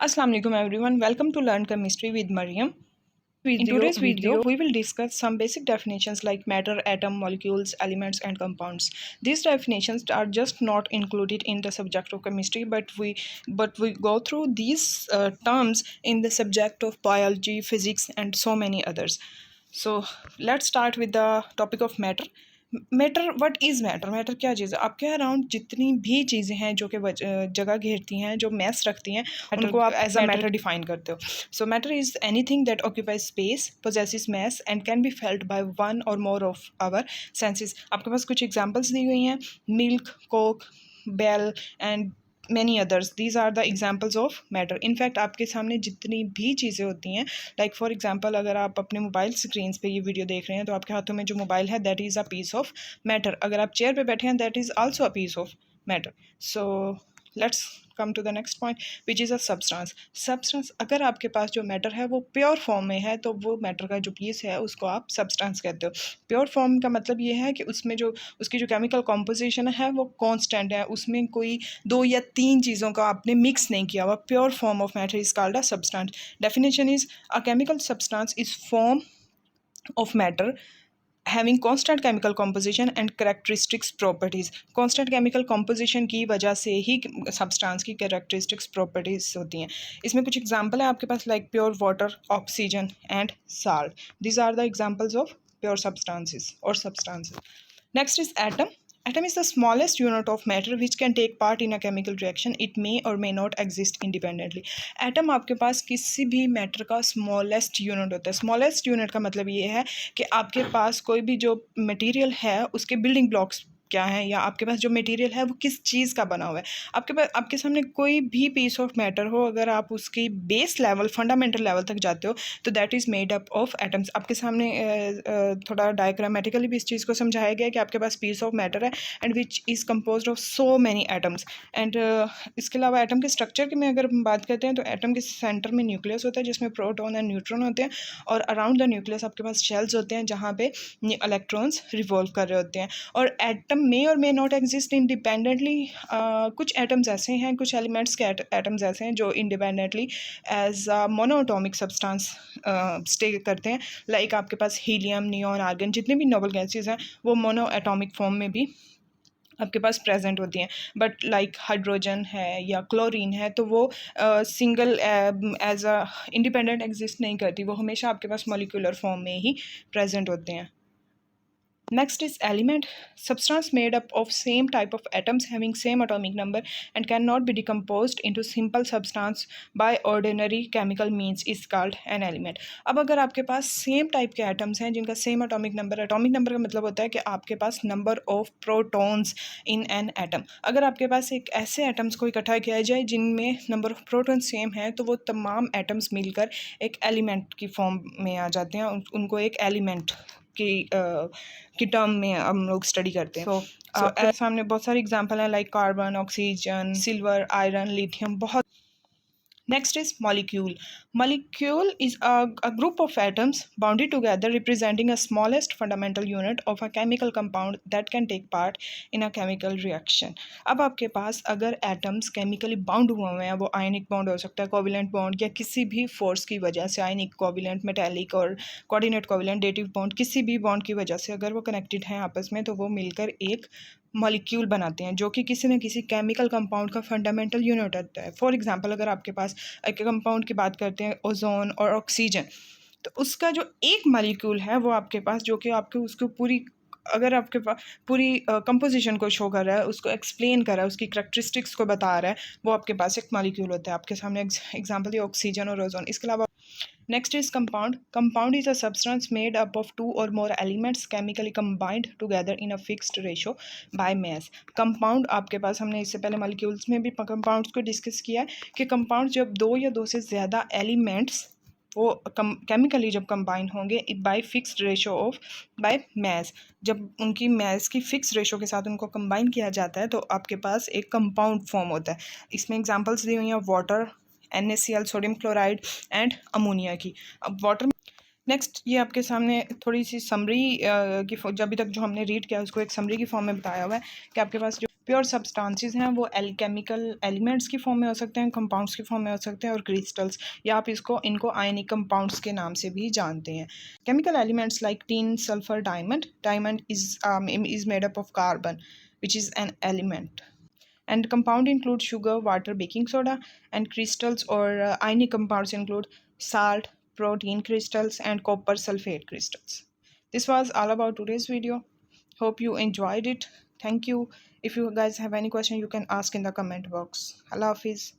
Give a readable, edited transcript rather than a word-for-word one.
Assalamu alaikum everyone. Welcome to Learn Chemistry with Mariam. In today's video, we will discuss some basic definitions like matter, atom, molecules, elements, and compounds. These definitions are just not included in the subject of chemistry, but we go through these terms in the subject of biology, physics, and so many others. So let's start with the topic of matter. Matter what is matter matter क्या चीज़ है आपके around जितनी भी चीज़ें हैं जो कि जगह घेरती हैं जो मैस रखती हैं उनको आप एज अ मैटर डिफाइन करते हो so matter is anything that occupies space possesses mass and can be felt by one or more of our senses. आपके पास कुछ एग्जांपल्स दी हुई हैं milk coke bell and many others these are the examples of matter. In fact आपके सामने जितनी भी चीज़ें होती हैं लाइक फॉर एग्जांपल अगर आप अपने मोबाइल स्क्रीन पे ये वीडियो देख रहे हैं तो आपके हाथों में जो मोबाइल है that is a piece of matter. अगर आप चेयर पे बैठे हैं that is also a piece of matter. So let's come to the next point which is a substance. अगर आपके पास जो मैटर है वो प्योर फॉर्म में है तो वो मैटर का जो पीस है उसको आप सब्सटेंस कहते हो। प्योर फॉर्म का मतलब ये है कि उसमें जो उसकी जो केमिकल कॉम्पोजिशन है वो कांस्टेंट है, उसमें कोई दो या तीन चीज़ों का आपने मिक्स नहीं किया हुआ। Pure form of matter is called a substance. Definition is a chemical substance is form of matter having constant chemical composition and characteristics properties. Constant chemical composition की वजह से ही सब्सटेंस की करेक्टरिस्टिक्स प्रॉपर्टीज़ होती हैं। इसमें कुछ एग्जांपल है आपके पास like pure water, oxygen and salt. These are the examples of pure substances और substances. Next is atom. Atom is the smallest unit of matter which can take part in a chemical reaction. It may or may not exist independently. Atom आपके पास किसी भी matter का smallest unit होता है। Smallest unit का मतलब ये है कि आपके पास कोई भी जो मटेरियल है उसके बिल्डिंग ब्लॉक्स क्या है या आपके पास जो मटेरियल है वो किस चीज़ का बना हुआ है। आपके पास आपके सामने कोई भी पीस ऑफ मैटर हो, अगर आप उसकी बेस लेवल फंडामेंटल लेवल तक जाते हो तो that is made up of atoms. आपके सामने थोड़ा डायग्रामेटिकली भी इस चीज़ को समझाया गया है कि आपके पास पीस ऑफ मैटर है and which is compose of so many atoms. And इसके अलावा एटम के स्ट्रक्चर की में अगर हम बात करते हैं तो एटम के सेंटर में न्यूक्लियस होता है जिसमें प्रोटॉन एंड न्यूट्रॉन होते हैं और अराउंड द न्यूक्लियस आपके पास शेल्स होते हैं जहाँ पे इलेक्ट्रॉन्स रिवॉल्व कर रहे होते हैं। और atom may or may not exist independently. कुछ एटम्स ऐसे हैं, कुछ एलिमेंट्स के एटम्स ऐसे हैं जो independently as monoatomic substance stay करते हैं। लाइक आपके पास हीलियम, नियॉन, आर्गन, जितने भी नोबल गैसेज हैं वो मोनोएटॉमिक फॉर्म में भी आपके पास प्रेजेंट होती हैं। बट लाइक हाइड्रोजन है या क्लोरीन है तो वो single as a independent exist नहीं करती, वो हमेशा आपके पास मॉलिक्यूलर फॉर्म में ही प्रेजेंट होते हैं। Next is element. Substance made up of same type of atoms having same atomic number and cannot be decomposed into simple substance by ordinary chemical means is called an element. अब अगर आपके पास same type के atoms हैं जिनका same atomic number का मतलब होता है कि आपके पास number of protons in an atom. अगर आपके पास एक ऐसे एटम्स को इकट्ठा किया जाए जिनमें नंबर ऑफ प्रोटॉन्स सेम है तो वो तमाम एटम्स मिलकर एक एलिमेंट की फॉर्म में आ जाते हैं। उनको एक एलिमेंट की टर्म में हम लोग स्टडी करते हैं। सो आपके सामने बहुत सारे एग्जांपल हैं like carbon, oxygen, silver, iron, lithium, बहुत। Next is molecule. Molecule is a group of atoms bounded together representing a smallest fundamental unit of a chemical compound that can take part in a chemical reaction. अब आपके पास अगर atoms chemically bound हुए हुए हैं, वो आयनिक bound हो सकता है, कोवैलेंट बाउंड, या किसी भी फोर्स की वजह से आयनिक कोवैलेंट, मेटालिक और कोऑर्डिनेट कोवैलेंट, डेटिव बाउंड, किसी भी बाउंड की वजह से अगर वो कनेक्टेड हैं आपस में तो वो मिलकर एक मॉलिक्यूल बनाते हैं जो कि किसी न किसी केमिकल कंपाउंड का फंडामेंटल यूनिट होता है। फॉर एग्जांपल अगर आपके पास एक कंपाउंड की बात करते हैं ओजोन और ऑक्सीजन, तो उसका जो एक मॉलिक्यूल है वो आपके पास जो कि आपके उसको पूरी अगर आपके पास पूरी कंपोजिशन को शो कर रहा है, उसको एक्सप्लेन कर रहा है, उसकी करेक्टरिस्टिक्स को बता रहा है, वो आपके पास एक मॉलिक्यूल होता है। आपके सामने एग्जांपल है ऑक्सीजन और ओजोन। इसके अलावा next is compound. Compound is a substance made up of two or more elements chemically combined together in a fixed ratio by mass. Compound आपके पास हमने इससे पहले molecules में भी compounds को डिस्कस किया कि compound जब दो या दो से ज़्यादा elements वो केमिकली जब कंबाइन होंगे bye fixed ratio of by mass, जब उनकी मैस की फिक्स रेशो के साथ उनको कंबाइन किया जाता है तो आपके पास एक कंपाउंड फॉर्म होता है। इसमें एग्जांपल्स दी हुई हैं water, NaCl, sodium chloride and ammonia की। अब वाटर नेक्स्ट ये आपके सामने थोड़ी सी समरी की जब अभी तक जो हमने रीड किया उसको एक समरी की फॉर्म में बताया हुआ है कि आपके पास जो प्योर सब्सटेंसेस हैं वो केमिकल एलिमेंट्स की फॉर्म में हो सकते हैं, कंपाउंड्स की फॉर्म में हो सकते हैं, और क्रिस्टल्स, या आप इनको आयनिक कंपाउंड्स के नाम से भी जानते हैं। Chemical elements like tin, sulphur, diamond is made up of carbon which is an element, and compound include sugar, water, baking soda, and crystals or ionic compounds include salt, protein crystals, and copper sulfate crystals. This was all about today's video. Hope you enjoyed it. Thank you. If you guys have any question, you can ask in the comment box. Allah Hafiz.